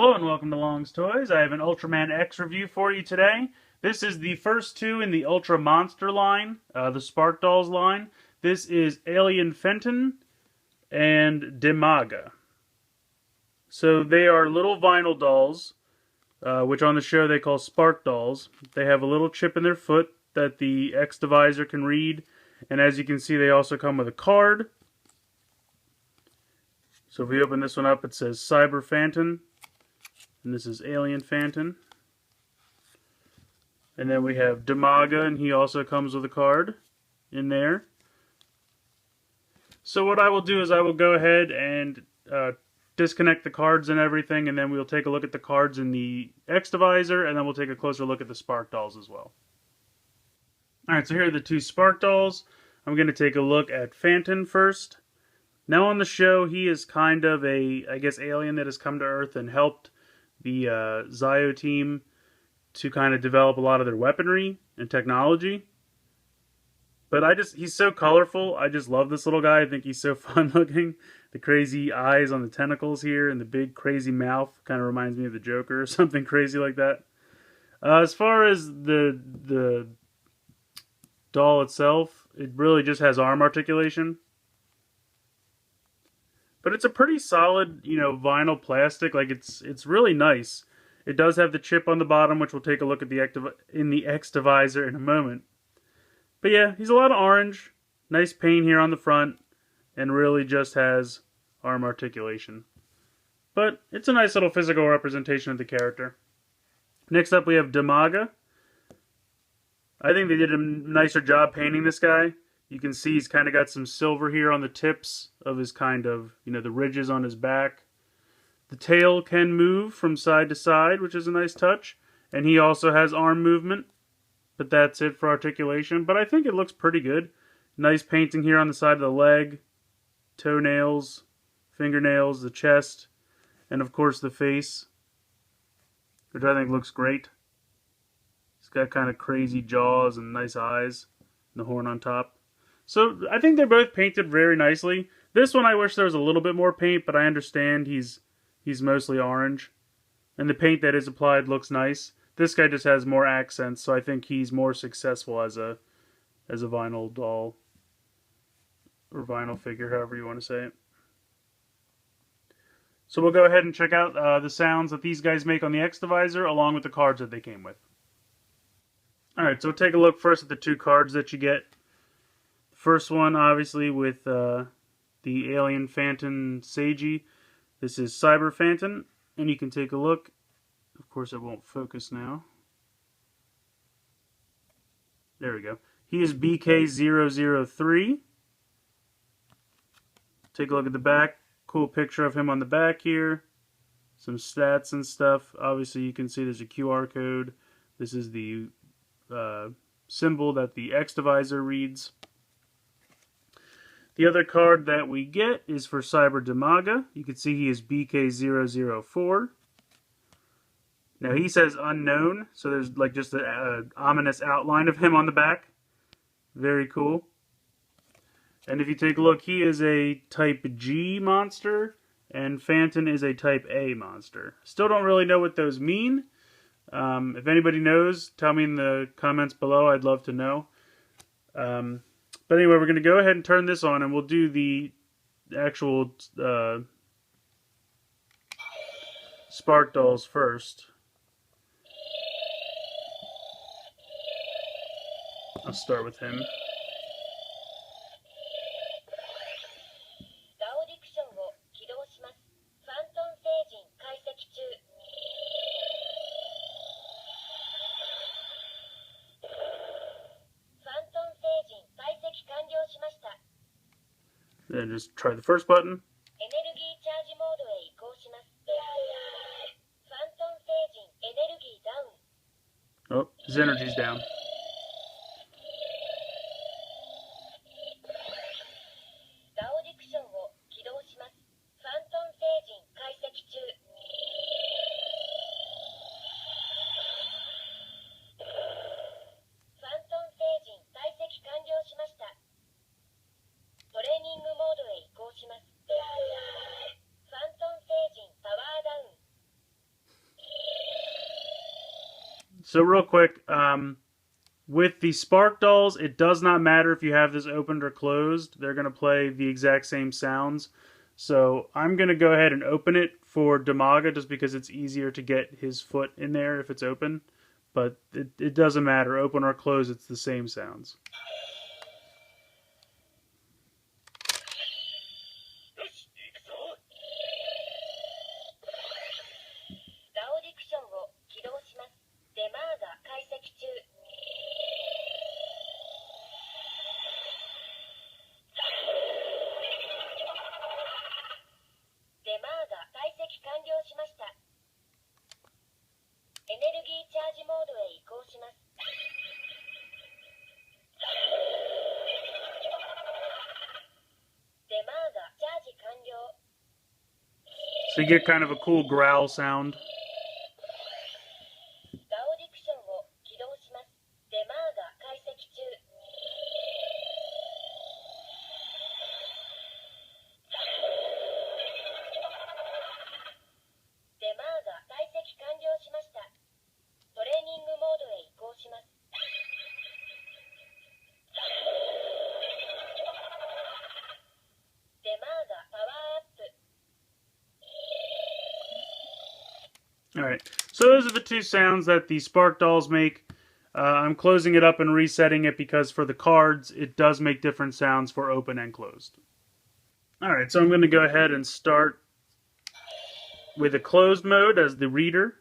Hello and welcome to Long's Toys. I have an Ultraman X review for you today. This is the first two in the Ultra Monster line, the Spark Dolls line. This is Alien Fanton and Demaga. So they are little vinyl dolls, which on the show they call Spark Dolls. They have a little chip in their foot that the X Divisor can read, and as you can see they also come with a card. So if we open this one up, it says Cyber Fanton. And this is Alien Fanton. And then we have Demaga, and he also comes with a card in there. So what I will do is I will go ahead and disconnect the cards and everything, and then we'll take a look at the cards in the X Divisor, and then we'll take a closer look at the Spark Dolls as well. Alright, so here are the two Spark Dolls. I'm going to take a look at Fanton first. Now on the show, he is kind of a, I guess, alien that has come to Earth and helped the Zio team to kind of develop a lot of their weaponry and technology. But he's so colorful. I just love this little guy. I think he's so fun looking. The crazy eyes on the tentacles here and the big crazy mouth kind of reminds me of the Joker or something crazy like that. As far as the doll itself, it really just has arm articulation. But it's a pretty solid, vinyl plastic. Like it's really nice. It does have the chip on the bottom, which we'll take a look at in the X Divisor in a moment. But yeah, he's a lot of orange. Nice paint here on the front, and really just has arm articulation. But it's a nice little physical representation of the character. Next up, we have Demaga. I think they did a nicer job painting this guy. You can see he's kind of got some silver here on the tips of his the ridges on his back. The tail can move from side to side, which is a nice touch. And he also has arm movement, but that's it for articulation. But I think it looks pretty good. Nice painting here on the side of the leg, toenails, fingernails, the chest, and of course the face, which I think looks great. He's got kind of crazy jaws and nice eyes, and the horn on top. So I think they're both painted very nicely. This one I wish there was a little bit more paint, but I understand he's mostly orange. And the paint that is applied looks nice. This guy just has more accents, so I think he's more successful as a vinyl doll. Or vinyl figure, however you want to say it. So we'll go ahead and check out the sounds that these guys make on the X Divisor, along with the cards that they came with. Alright, so we'll take a look first at the two cards that you get. First one, obviously, with the Alien Fanton Seiji. This is Cyber Fanton, and you can take a look. Of course, it won't focus now. There we go. He is BK003. Take a look at the back. Cool picture of him on the back here. Some stats and stuff. Obviously, you can see there's a QR code. This is the symbol that the X Divisor reads. The other card that we get is for Cyber Demaga. You can see he is BK004. Now he says unknown, so there's like just an ominous outline of him on the back. Very cool. And if you take a look, he is a Type G monster, and Fanton is a Type A monster. Still don't really know what those mean. If anybody knows, tell me in the comments below. I'd love to know. But anyway, we're going to go ahead and turn this on, and we'll do the actual Spark Dolls first. I'll start with him. Then just try the first button. Oh, his energy's down. So real quick, with the Spark Dolls, it does not matter if you have this opened or closed. They're going to play the exact same sounds. So I'm going to go ahead and open it for Demaga just because it's easier to get his foot in there if it's open. But it doesn't matter, open or closed, it's the same sounds. So you get kind of a cool growl sound. Alright, so those are the two sounds that the Spark Dolls make. I'm closing it up and resetting it because for the cards, it does make different sounds for open and closed. Alright, so I'm going to go ahead and start with a closed mode as the reader.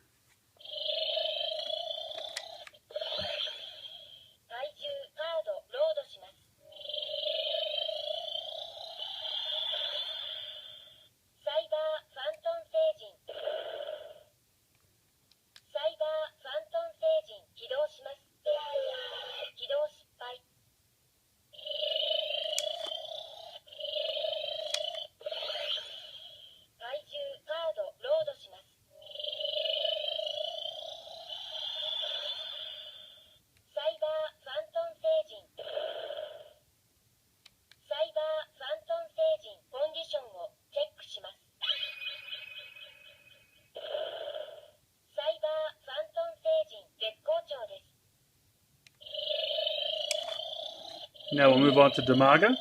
Now we'll move on to Demaga.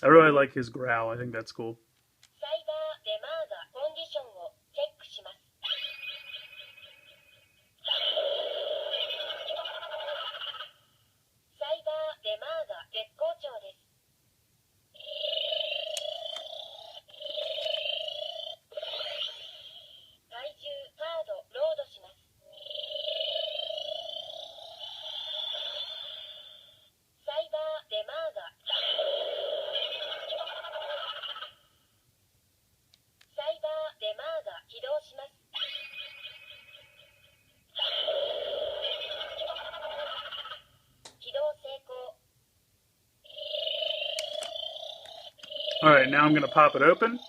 I really like his growl. I think that's cool. Alright, now I'm going to pop it open.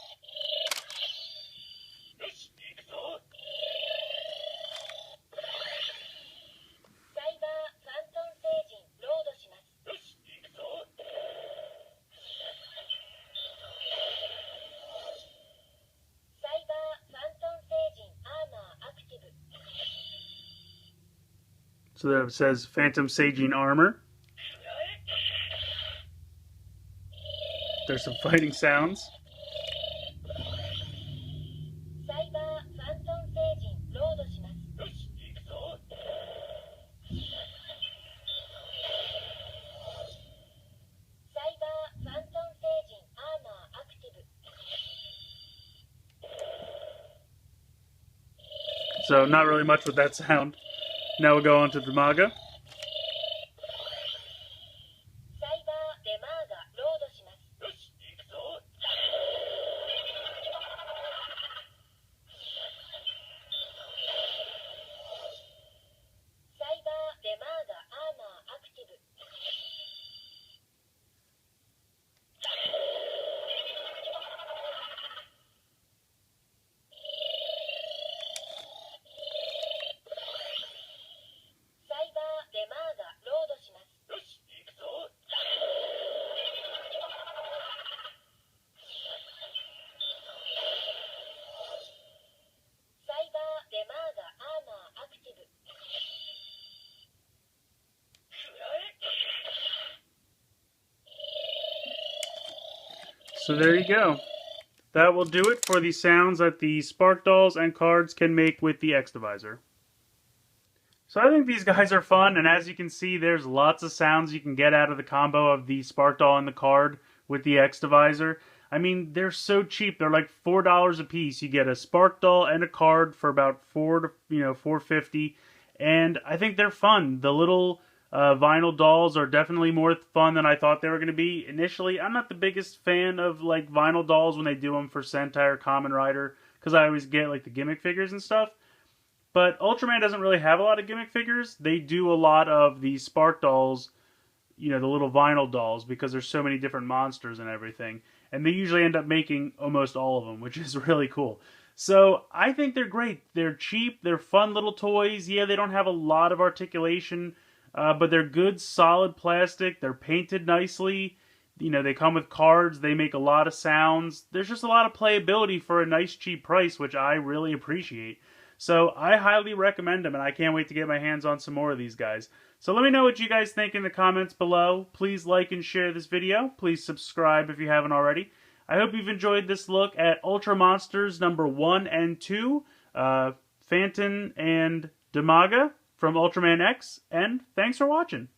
So there it says Phantom Saging Armor. There's some fighting sounds. So not really much with that sound. Now we'll go on to Demaga. So there you go. That will do it for the sounds that the Spark Dolls and cards can make with the X-Divisor. So I think these guys are fun, and as you can see, there's lots of sounds you can get out of the combo of the Spark Doll and the card with the X-Divisor. I mean, they're so cheap. They're like $4 a piece. You get a Spark Doll and a card for about $4.50, and I think they're fun. The little vinyl dolls are definitely more fun than I thought they were going to be. Initially, I'm not the biggest fan of like vinyl dolls when they do them for Sentai or Kamen Rider, because I always get like the gimmick figures and stuff. But Ultraman doesn't really have a lot of gimmick figures. They do a lot of the Spark Dolls, the little vinyl dolls, because there's so many different monsters and everything. And they usually end up making almost all of them, which is really cool. So I think they're great. They're cheap. They're fun little toys. Yeah, they don't have a lot of articulation, but they're good, solid plastic. They're painted nicely. They come with cards. They make a lot of sounds. There's just a lot of playability for a nice, cheap price, which I really appreciate. So I highly recommend them, and I can't wait to get my hands on some more of these guys. So let me know what you guys think in the comments below. Please like and share this video. Please subscribe if you haven't already. I hope you've enjoyed this look at Ultra Monsters number 1 and 2, Fanton and Demaga from Ultraman X, and thanks for watching.